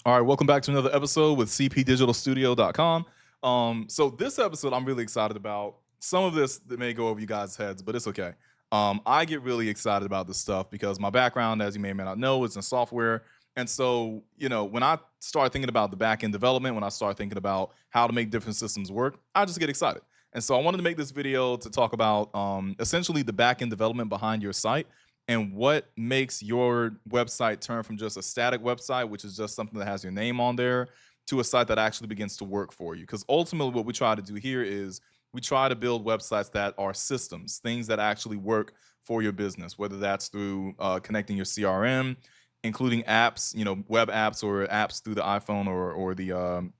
All right, welcome back to another episode with cpdigitalstudio.com. So this episode I'm really excited about. Some of this that may go over you guys' heads, but it's okay. I get really excited about this stuff because my background, as you may or may not know, is in software. And so, when I start thinking about the back end development, when I start thinking about how to make different systems work, I just get excited. And so I wanted to make this video to talk about essentially the back end development behind your site and what makes your website turn from just a static website, which is just something that has your name on there, to a site that actually begins to work for you. Because ultimately, what we try to do here is we try to build websites that are systems, things that actually work for your business, whether that's through connecting your CRM, including apps, web apps or apps through the iPhone or the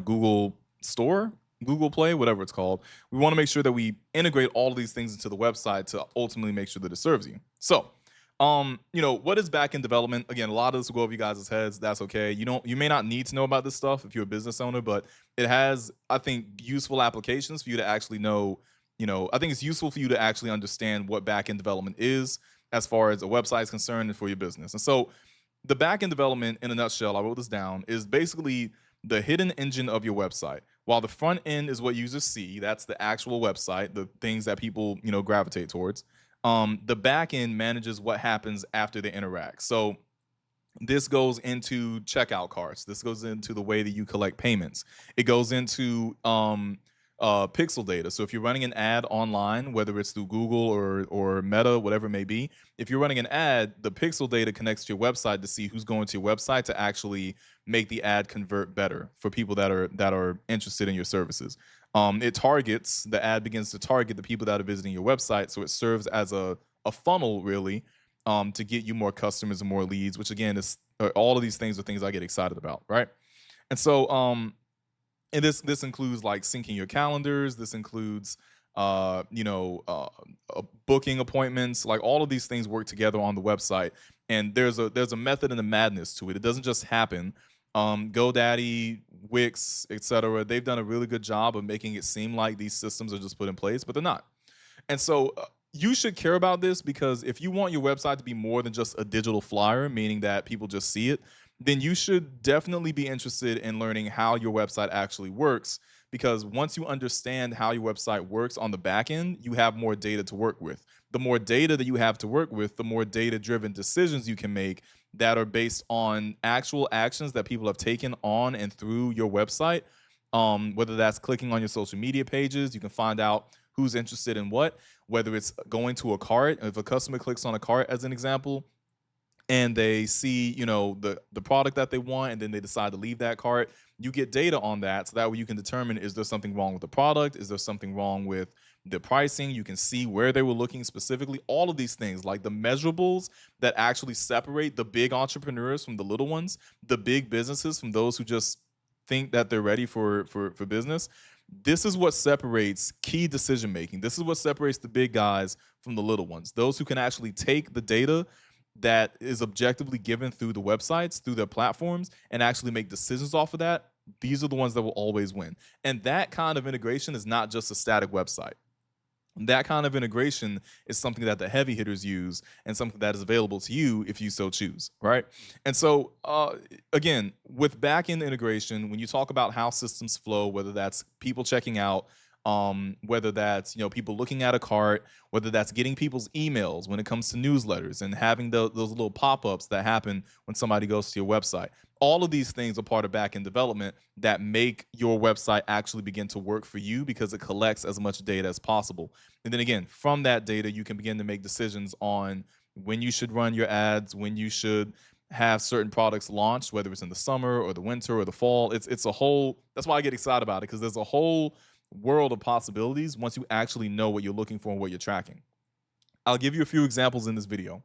Google Store, Google Play, whatever it's called. We want to make sure that we integrate all of these things into the website to ultimately make sure that it serves you. So, what is backend development? Again, a lot of this will go over you guys' heads. That's okay. You may not need to know about this stuff if you're a business owner, but it has, I think, useful applications for you to actually know. I think it's useful for you to actually understand what backend development is as far as a website is concerned and for your business. And so, the backend development, in a nutshell, I wrote this down, is basically the hidden engine of your website. While the front end is what users see, that's the actual website, the things that people, gravitate towards. The back end manages what happens after they interact. So this goes into checkout carts. This goes into the way that you collect payments. It goes into pixel data. So if you're running an ad online, whether it's through Google or Meta, whatever it may be, if you're running an ad, the pixel data connects to your website to see who's going to your website to actually make the ad convert better for people that are interested in your services. It targets the ad begins to target the people that are visiting your website, so it serves as a funnel really to get you more customers and more leads, which again is all of these things are things I get excited about, right? And so and this includes like syncing your calendars. This includes booking appointments. Like all of these things work together on the website, and there's a method and a madness to it. It doesn't just happen. GoDaddy, Wix, etc. They've done a really good job of making it seem like these systems are just put in place, but they're not. And so you should care about this because if you want your website to be more than just a digital flyer, meaning that people just see it, then you should definitely be interested in learning how your website actually works. Because once you understand how your website works on the back end, you have more data to work with. The more data that you have to work with, the more data driven decisions you can make that are based on actual actions that people have taken on and through your website. Whether that's clicking on your social media pages, you can find out who's interested in what, whether it's going to a cart. If a customer clicks on a cart, as an example, and they see the product that they want and then they decide to leave that cart, you get data on that so that way you can determine, is there something wrong with the product, is there something wrong with the pricing. You can see where they were looking specifically. All of these things, like the measurables that actually separate the big entrepreneurs from the little ones, the big businesses from those who just think that they're ready for business. This is what separates key decision making. This is what separates the big guys from the little ones, those who can actually take the data that is objectively given through the websites, through their platforms, and actually make decisions off of that. These are the ones that will always win. And that kind of integration is not just a static website. That kind of integration is something that the heavy hitters use and something that is available to you if you so choose, right? And so, again, with backend integration, when you talk about how systems flow, whether that's people checking out, whether that's people looking at a cart, whether that's getting people's emails when it comes to newsletters and having those little pop-ups that happen when somebody goes to your website, all of these things are part of backend development that make your website actually begin to work for you because it collects as much data as possible. And then again, from that data, you can begin to make decisions on when you should run your ads, when you should have certain products launched, whether it's in the summer or the winter or the fall. It's a whole, that's why I get excited about it, because there's a whole world of possibilities once you actually know what you're looking for and what you're tracking. I'll give you a few examples in this video.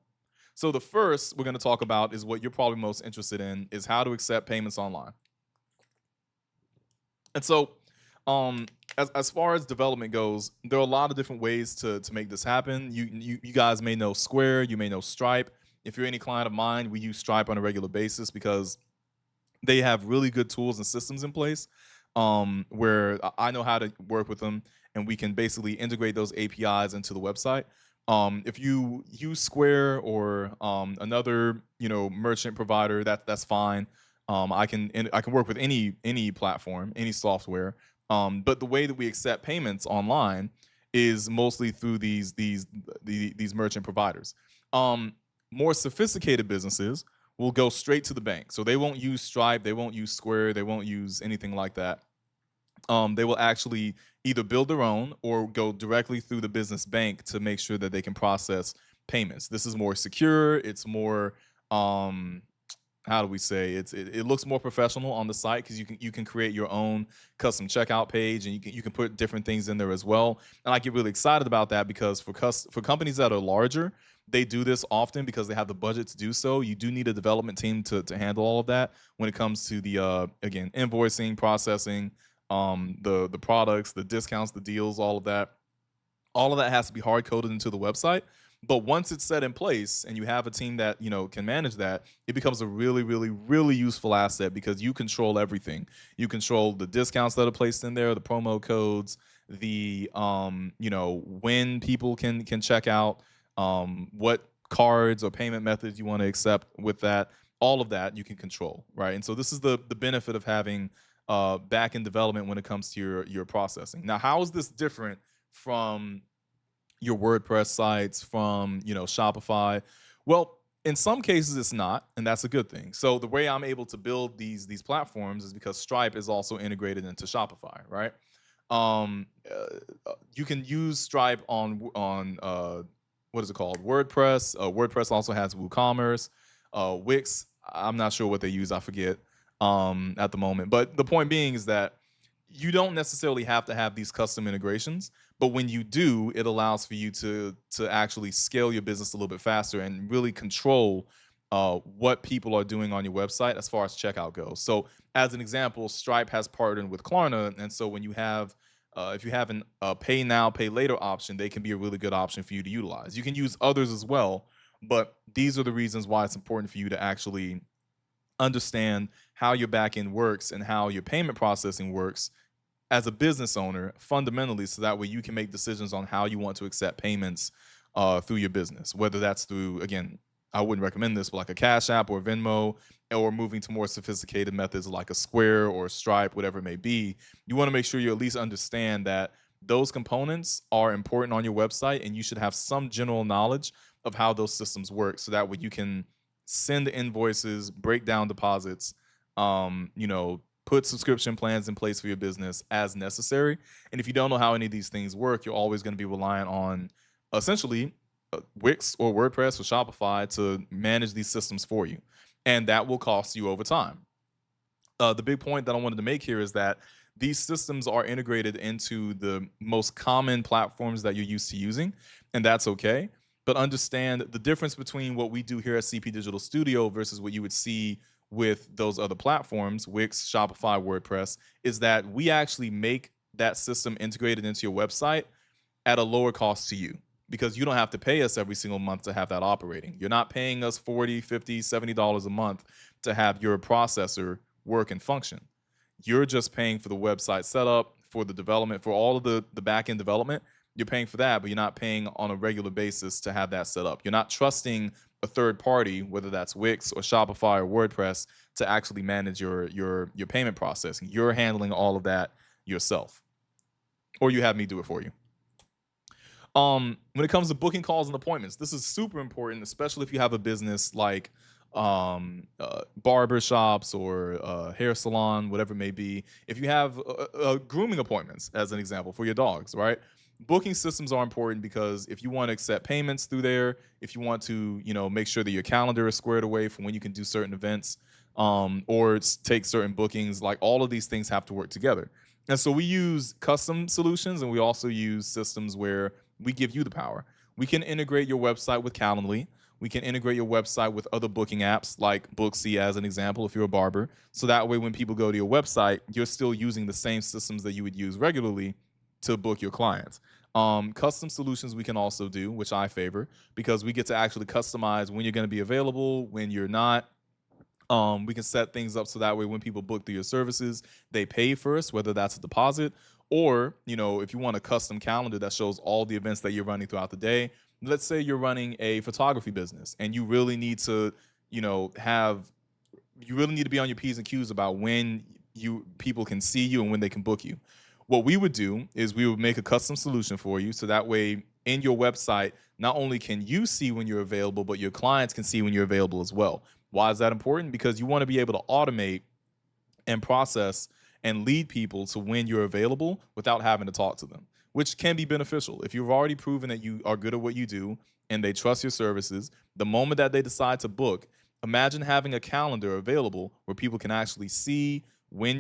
So the first we're going to talk about is what you're probably most interested in, is how to accept payments online. And so as far as development goes, there are a lot of different ways to make this happen. You guys may know Square, you may know Stripe. If you're any client of mine, we use Stripe on a regular basis because they have really good tools and systems in place, where I know how to work with them, and we can basically integrate those APIs into the website. If you use Square or another merchant provider, that's fine. I can work with any platform, any software. But the way that we accept payments online is mostly through these merchant providers. Um, More sophisticated businesses will go straight to the bank, so they won't use Stripe, they won't use Square, they won't use anything like that. They will actually either build their own or go directly through the business bank to make sure that they can process payments. This is more secure. It's more um, how do we say it looks more professional on the site because you can create your own custom checkout page and you can put different things in there as well. And I get really excited about that because for companies that are larger, they do this often because they have the budget to do so. You do need a development team to handle all of that when it comes to the again, invoicing, processing, the products, the discounts, the deals, all of that has to be hard coded into the website. But once it's set in place and you have a team that can manage that, it becomes a really, really, really useful asset because you control everything. You control the discounts that are placed in there, the promo codes, the when people can check out, what cards or payment methods you want to accept with that. All of that you can control, right? And so this is the benefit of having back end development when it comes to your processing. Now, how is this different from your WordPress sites, from Shopify? Well, in some cases it's not, and that's a good thing. So the way I'm able to build these platforms is because Stripe is also integrated into Shopify, right? You can use Stripe on what is it called, WordPress. WordPress also has WooCommerce. Wix, I'm not sure what they use, I forget at the moment. But the point being is that you don't necessarily have to have these custom integrations, but when you do, it allows for you to actually scale your business a little bit faster and really control what people are doing on your website as far as checkout goes. So, as an example, Stripe has partnered with Klarna, and so when you have if you have an pay now, pay later option, they can be a really good option for you to utilize. You can use others as well, but these are the reasons why it's important for you to actually understand how your back end works and how your payment processing works as a business owner fundamentally, so that way you can make decisions on how you want to accept payments through your business, whether that's through, again, I wouldn't recommend this, but like a Cash App or Venmo, or moving to more sophisticated methods like a Square or a Stripe, whatever it may be. You want to make sure you at least understand that those components are important on your website, and you should have some general knowledge of how those systems work, so that way you can send invoices, break down deposits, put subscription plans in place for your business as necessary. And if you don't know how any of these things work, you're always going to be reliant on essentially Wix or WordPress or Shopify to manage these systems for you. And that will cost you over time. The big point that I wanted to make here is that these systems are integrated into the most common platforms that you're used to using, and that's okay. But understand the difference between what we do here at CP Digital Studio versus what you would see with those other platforms, Wix, Shopify, WordPress, is that we actually make that system integrated into your website at a lower cost to you, because you don't have to pay us every single month to have that operating. You're not paying us 40, 50, $70 a month to have your processor work and function. You're just paying for the website setup, for the development, for all of the back end development. You're paying for that, but you're not paying on a regular basis to have that set up. You're not trusting a third party, whether that's Wix or Shopify or WordPress, to actually manage your payment processing. You're handling all of that yourself, or you have me do it for you. When it comes to booking calls and appointments, this is super important, especially if you have a business like barber shops or hair salon, whatever it may be. If you have grooming appointments, as an example, for your dogs, right? Booking systems are important because if you want to accept payments through there, if you want to, make sure that your calendar is squared away for when you can do certain events, or take certain bookings, like all of these things have to work together. And so we use custom solutions, and we also use systems where we give you the power. We can integrate your website with Calendly. We can integrate your website with other booking apps like Booksy, as an example, if you're a barber. So that way, when people go to your website, you're still using the same systems that you would use regularly to book your clients. Custom solutions we can also do, which I favor, because we get to actually customize when you're going to be available, when you're not. We can set things up so that way when people book through your services, they pay first, whether that's a deposit, or if you want a custom calendar that shows all the events that you're running throughout the day. Let's say you're running a photography business and you really need to have you really need to be on your P's and Q's about when people can see you and when they can book you. What we would do is we would make a custom solution for you, so that way in your website, not only can you see when you're available, but your clients can see when you're available as well. Why is that important? Because you want to be able to automate and process and lead people to when you're available without having to talk to them, which can be beneficial. If you've already proven that you are good at what you do and they trust your services, the moment that they decide to book, imagine having a calendar available where people can actually see when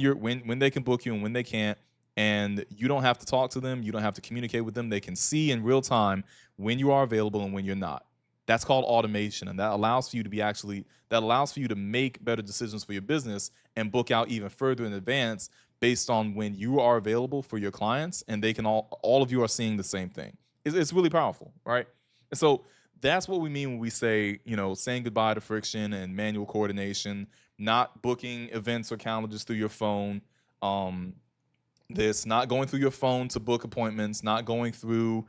they can book you and when they can't, and you don't have to talk to them, you don't have to communicate with them. They can see in real time when you are available and when you're not. That's called automation, and that allows for you to make better decisions for your business and book out even further in advance based on when you are available for your clients, and they can all of you are seeing the same thing. It's really powerful, right? And so that's what we mean when we say, saying goodbye to friction and manual coordination, not booking events or calendars through your phone. Um, this not going through your phone to book appointments, not going through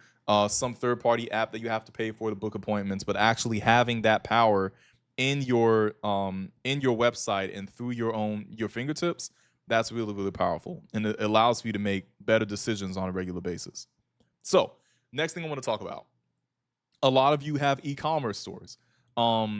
some third party app that you have to pay for to book appointments, but actually having that power in your website and through your fingertips. That's really, really powerful, and it allows for you to make better decisions on a regular basis. So next thing I want to talk about, a lot of you have e-commerce stores. How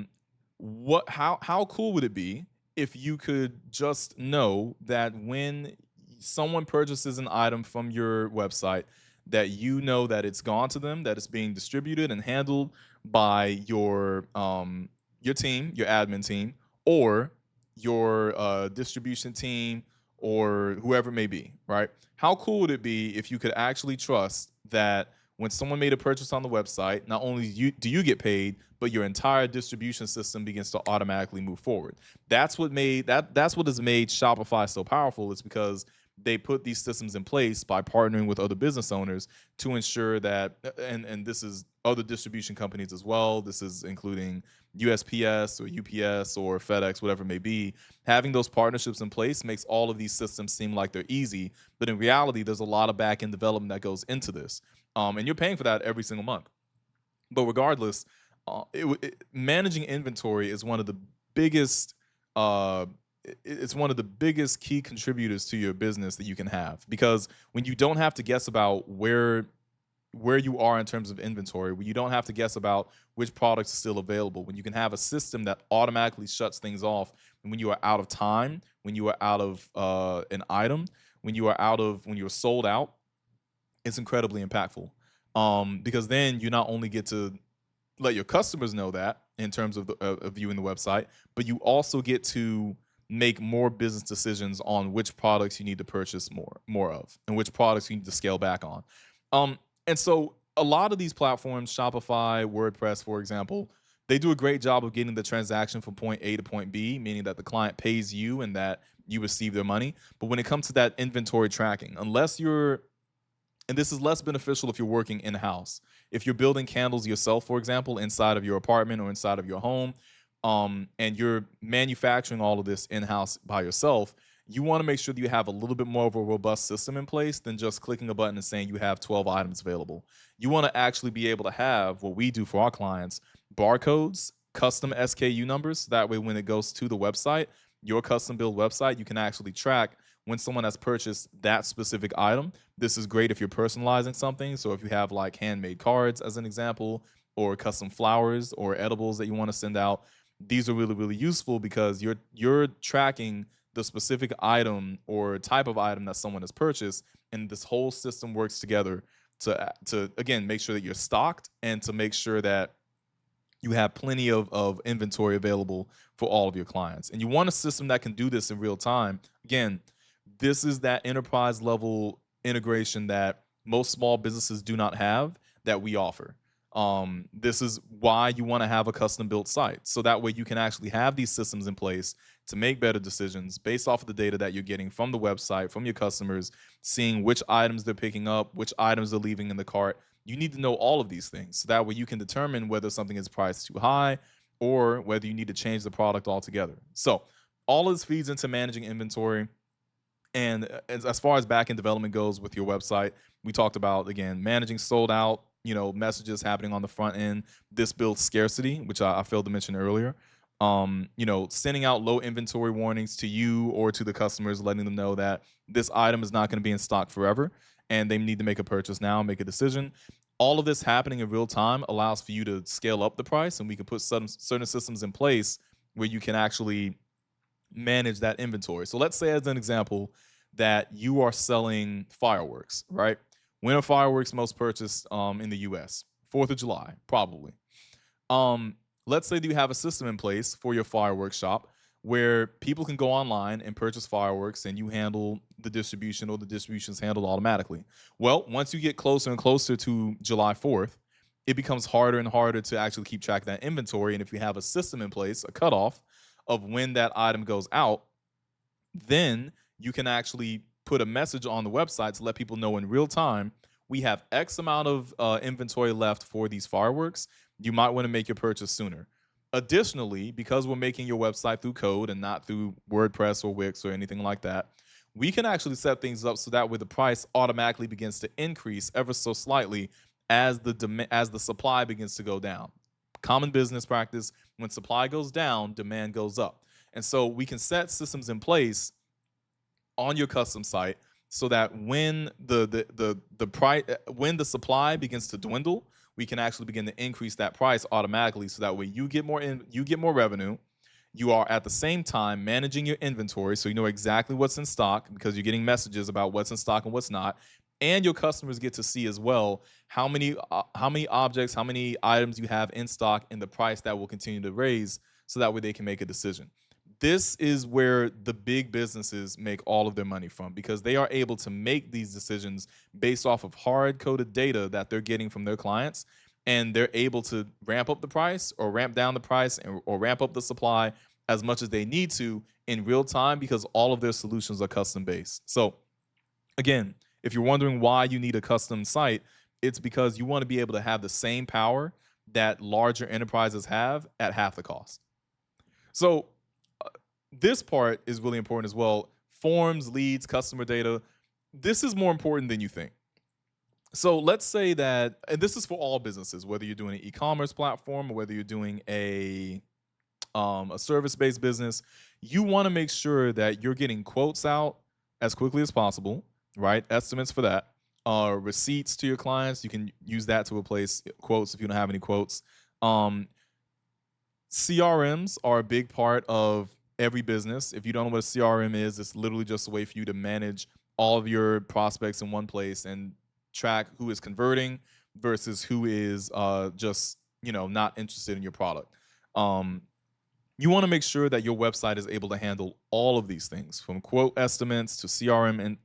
cool would it be if you could just know that when someone purchases an item from your website, that you know that it's gone to them, that it's being distributed and handled by your team, your admin team, or your distribution team, or whoever it may be, right? How cool would it be if you could actually trust that when someone made a purchase on the website, not only do you get paid, but your entire distribution system begins to automatically move forward. That's what has made Shopify so powerful. Is because they put these systems in place by partnering with other business owners to ensure that, and this is other distribution companies as well. This is including USPS or UPS or FedEx, whatever it may be. Having those partnerships in place makes all of these systems seem like they're easy, but in reality, there's a lot of back end development that goes into this, and you're paying for that every single month. But regardless, managing inventory is one of the biggest. It's one of the biggest key contributors to your business that you can have, because when you don't have to guess about where you are in terms of inventory, when you don't have to guess about which products are still available, when you can have a system that automatically shuts things off when you are out of time, when you are out of an item, when you're sold out, it's incredibly impactful. Because then you not only get to let your customers know that in terms of viewing the website, but you also get to make more business decisions on which products you need to purchase more of, and which products you need to scale back on. And so a lot of these platforms, Shopify, WordPress, for example, they do a great job of getting the transaction from point A to point B, meaning that the client pays you and that you receive their money. But when it comes to that inventory tracking, and this is less beneficial if you're working in-house. If you're building candles yourself, for example, inside of your apartment or inside of your home, and you're manufacturing all of this in-house by yourself, you want to make sure that you have a little bit more of a robust system in place than just clicking a button and saying you have 12 items available. You want to actually be able to have what we do for our clients: barcodes, custom SKU numbers. That way, when it goes to the website, your custom build website, you can actually track when someone has purchased that specific item. This is great if you're personalizing something. So if you have like handmade cards, as an example, or custom flowers or edibles that you want to send out, these are really, really useful because you're tracking the specific item or type of item that someone has purchased, and this whole system works together to again make sure that you're stocked and to make sure that you have plenty of inventory available for all of your clients. And you want a system that can do this in real time. Again, this is that enterprise level integration that most small businesses do not have, that we offer. This is why you want to have a custom built site, so that way you can actually have these systems in place to make better decisions based off of the data that you're getting from the website, from your customers, seeing which items they're picking up, which items they're leaving in the cart. You need to know all of these things, so that way you can determine whether something is priced too high or whether you need to change the product altogether. So all of this feeds into managing inventory. And as far as back-end development goes with your website, we talked about, again, managing sold out, messages happening on the front end. This builds scarcity, which I failed to mention earlier. Sending out low inventory warnings to you or to the customers, letting them know that this item is not going to be in stock forever and they need to make a purchase now, make a decision. All of this happening in real time allows for you to scale up the price, and we can put certain systems in place where you can actually manage that inventory. So let's say, as an example, that you are selling fireworks, right? When are fireworks most purchased in the US? 4th of July, probably. Um, let's say that you have a system in place for your fireworks shop where people can go online and purchase fireworks and you handle the distribution, or the distribution is handled automatically. Well, once you get closer and closer to July 4th, it becomes harder and harder to actually keep track of that inventory. And if you have a system in place, a cutoff of when that item goes out, then you can actually put a message on the website to let people know in real time, we have X amount of inventory left for these fireworks. You might want to make your purchase sooner. Additionally, because we're making your website through code and not through WordPress or Wix or anything like that, we can actually set things up so that way the price automatically begins to increase ever so slightly as the supply begins to go down. Common business practice: when supply goes down, demand goes up. And so we can set systems in place on your custom site so that when the price when the supply begins to dwindle, we can actually begin to increase that price automatically, so that way you get more revenue. You are at the same time managing your inventory, so you know exactly what's in stock because you're getting messages about what's in stock and what's not. And your customers get to see as well how many objects, how many items you have in stock, and the price that will continue to raise, so that way they can make a decision. This is where the big businesses make all of their money from, because they are able to make these decisions based off of hard coded data that they're getting from their clients. And they're able to ramp up the price or ramp down the price, or ramp up the supply as much as they need to in real time, because all of their solutions are custom based. So, again, if you're wondering why you need a custom site, it's because you want to be able to have the same power that larger enterprises have at half the cost. So, this part is really important as well. Forms, leads, customer data. This is more important than you think. So let's say that, and this is for all businesses, whether you're doing an e-commerce platform or whether you're doing a service-based business, you want to make sure that you're getting quotes out as quickly as possible, right? Estimates for that. Receipts to your clients. You can use that to replace quotes if you don't have any quotes. CRMs are a big part of every business. If you don't know what a CRM is, it's literally just a way for you to manage all of your prospects in one place and track who is converting versus who is just not interested in your product. Um, you want to make sure that your website is able to handle all of these things, from quote estimates to CRM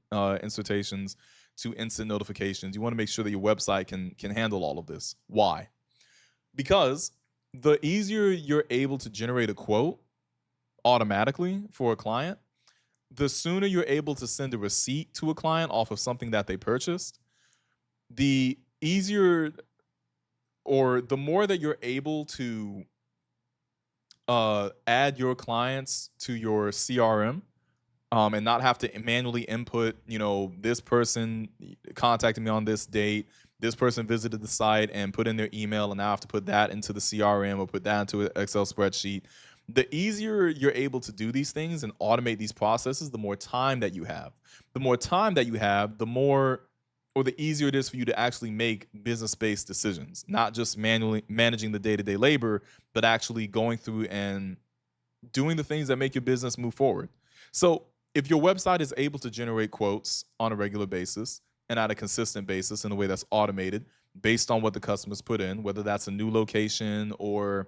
insertions to instant notifications. You want to make sure that your website can handle all of this. Why? Because the easier you're able to generate a quote automatically for a client, the sooner you're able to send a receipt to a client off of something that they purchased, the easier, or the more that you're able to add your clients to your CRM, and not have to manually input, this person contacted me on this date, this person visited the site, and put in their email, and now I have to put that into the CRM or put that into an Excel spreadsheet. The easier you're able to do these things and automate these processes, the more time that you have. The more time that you have, the more, or the easier it is for you to actually make business-based decisions, not just manually managing the day-to-day labor, but actually going through and doing the things that make your business move forward. So if your website is able to generate quotes on a regular basis and at a consistent basis in a way that's automated based on what the customers put in, whether that's a new location or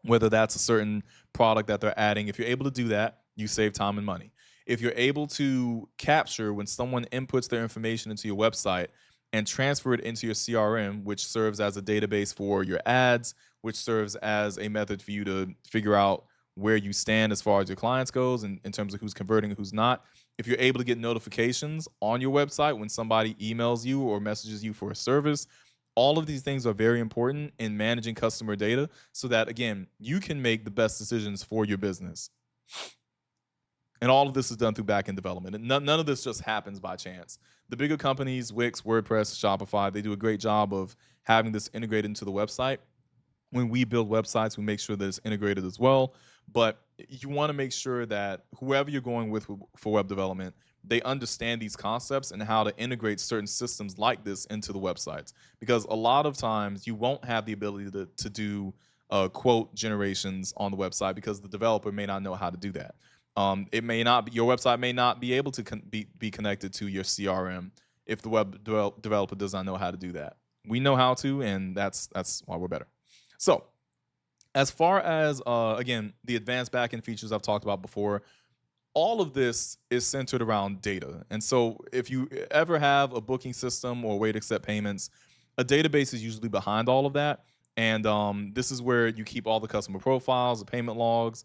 whether that's a certain product that they're adding, if you're able to do that, you save time and money. If you're able to capture when someone inputs their information into your website and transfer it into your CRM, which serves as a database for your ads, which serves as a method for you to figure out where you stand as far as your clients goes, and in terms of who's converting and who's not. If you're able to get notifications on your website when somebody emails you or messages you for a service, all of these things are very important in managing customer data so that, again, you can make the best decisions for your business. And all of this is done through backend development. And none of this just happens by chance. The bigger companies, Wix, WordPress, Shopify, they do a great job of having this integrated into the website. when we build websites, we make sure that it's integrated as well. But you want to make sure that whoever you're going with for web development, they understand these concepts and how to integrate certain systems like this into the websites. Because a lot of times you won't have the ability to do quote generations on the website because the developer may not know how to do that. It may not be, your website may not be able to be connected to your CRM if the developer does not know how to do that. We know how to, and that's why we're better. So, as far as again the advanced backend features I've talked about before, all of this is centered around data. And so, if you ever have a booking system or a way to accept payments, a database is usually behind all of that. And this is where you keep all the customer profiles, the payment logs,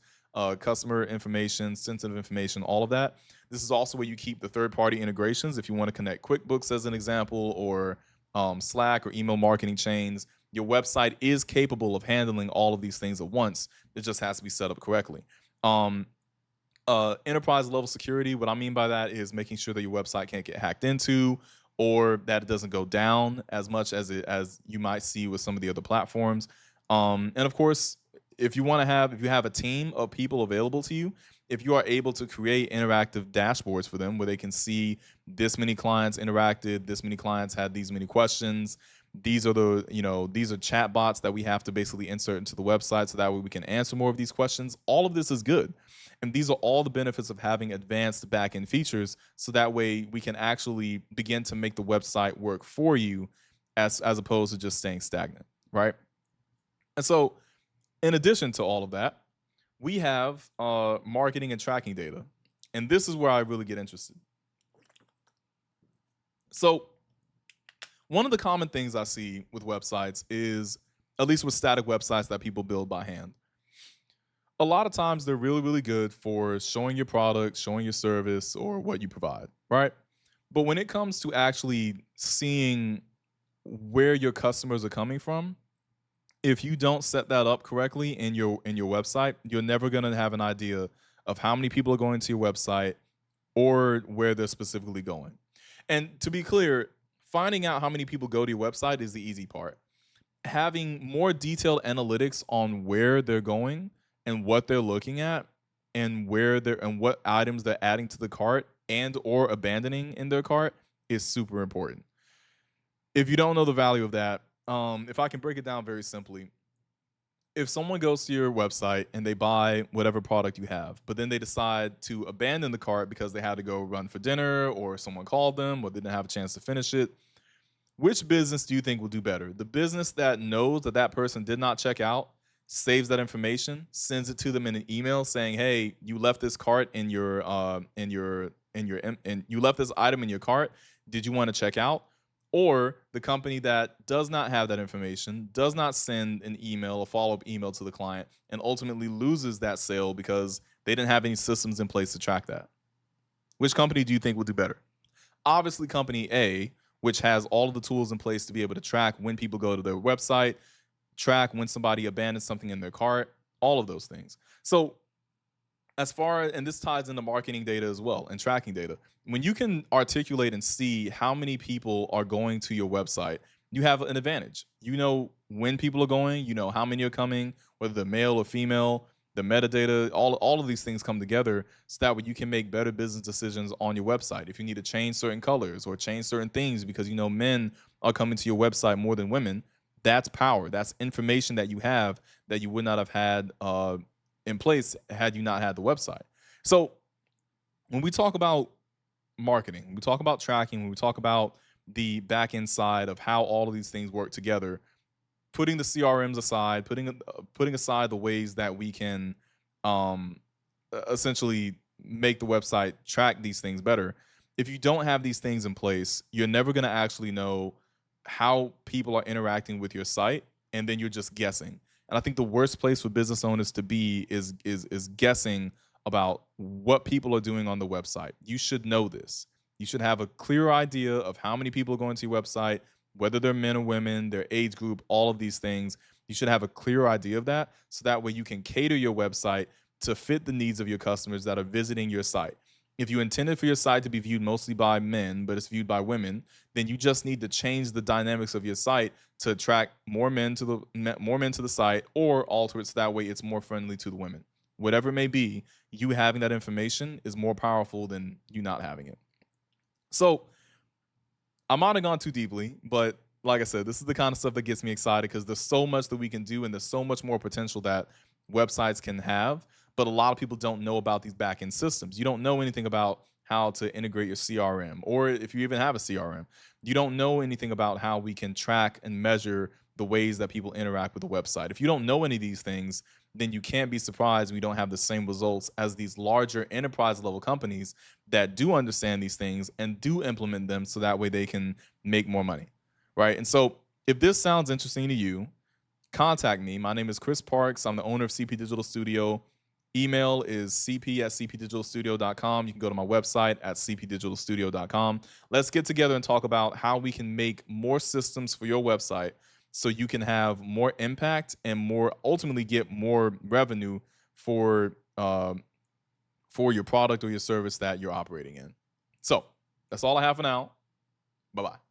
customer information, sensitive information, all of that. This is also where you keep the third-party integrations. If you want to connect QuickBooks as an example, or Slack or email marketing chains, your website is capable of handling all of these things at once. It just has to be set up correctly. Um, Enterprise level security, what I mean by that is making sure that your website can't get hacked into, or that it doesn't go down as much as you might see with some of the other platforms. And of course, if you have a team of people available to you, if you are able to create interactive dashboards for them where they can see this many clients interacted, this many clients had these many questions, these are these are chat bots that we have to basically insert into the website so that way we can answer more of these questions. All of this is good. And these are all the benefits of having advanced backend features, so that way we can actually begin to make the website work for you as opposed to just staying stagnant, right? And so, in addition to all of that, we have marketing and tracking data. And this is where I really get interested. So, one of the common things I see with websites is, at least with static websites that people build by hand, a lot of times they're really, really good for showing your product, showing your service, or what you provide, right? But when it comes to actually seeing where your customers are coming from, if you don't set that up correctly in your website, you're never going to have an idea of how many people are going to your website or where they're specifically going. And to be clear, finding out how many people go to your website is the easy part. Having more detailed analytics on where they're going and what they're looking at, and what items they're adding to the cart and or abandoning in their cart is super important. If you don't know the value of that, if I can break it down very simply, if someone goes to your website and they buy whatever product you have, but then they decide to abandon the cart because they had to go run for dinner, or someone called them, or they didn't have a chance to finish it, which business do you think will do better? The business that knows that that person did not check out, saves that information, sends it to them in an email saying, "Hey, you left this cart in you left this item in your cart. Did you want to check out?" Or the company that does not have that information, does not send an email, a follow-up email to the client, and ultimately loses that sale because they didn't have any systems in place to track that. Which company do you think will do better? Obviously, company A, which has all of the tools in place to be able to track when people go to their website, track when somebody abandons something in their cart, all of those things. So, and this ties into marketing data as well and tracking data. When you can articulate and see how many people are going to your website, you have an advantage. You know when people are going, you know how many are coming, whether they're male or female, the metadata, all of these things come together so that way you can make better business decisions on your website. If you need to change certain colors or change certain things because you know men are coming to your website more than women, that's power. That's information that you have that you would not have had in place had you not had the website. So when we talk about marketing, we talk about tracking, when we talk about the back end side of how all of these things work together, putting the CRMs aside, putting aside the ways that we can um, essentially make the website track these things better. If you don't have these things in place, you're never going to actually know how people are interacting with your site, and then you're just guessing. And I think the worst place for business owners to be is guessing about what people are doing on the website. You should know this. You should have a clear idea of how many people are going to your website, whether they're men or women, their age group, all of these things. You should have a clear idea of that, so that way you can cater your website to fit the needs of your customers that are visiting your site. If you intended for your site to be viewed mostly by men, but it's viewed by women, then you just need to change the dynamics of your site to attract more men to the site, or alter it so that way it's more friendly to the women. Whatever it may be, you having that information is more powerful than you not having it. So I might have gone too deeply, but like I said, this is the kind of stuff that gets me excited because there's so much that we can do and there's so much more potential that websites can have. But a lot of people don't know about these back end systems. You don't know anything about how to integrate your CRM, or if you even have a CRM, you don't know anything about how we can track and measure the ways that people interact with the website. If you don't know any of these things, then you can't be surprised we don't have the same results as these larger enterprise level companies that do understand these things and do implement them so that way they can make more money, right? And so if this sounds interesting to you, contact me. My name is Chris Parks. I'm the owner of CP Digital Studio. Email is cp@cpdigitalstudio.com. You can go to my website at cpdigitalstudio.com. Let's get together and talk about how we can make more systems for your website so you can have more impact and more ultimately get more revenue for your product or your service that you're operating in. So that's all I have for now. Bye bye.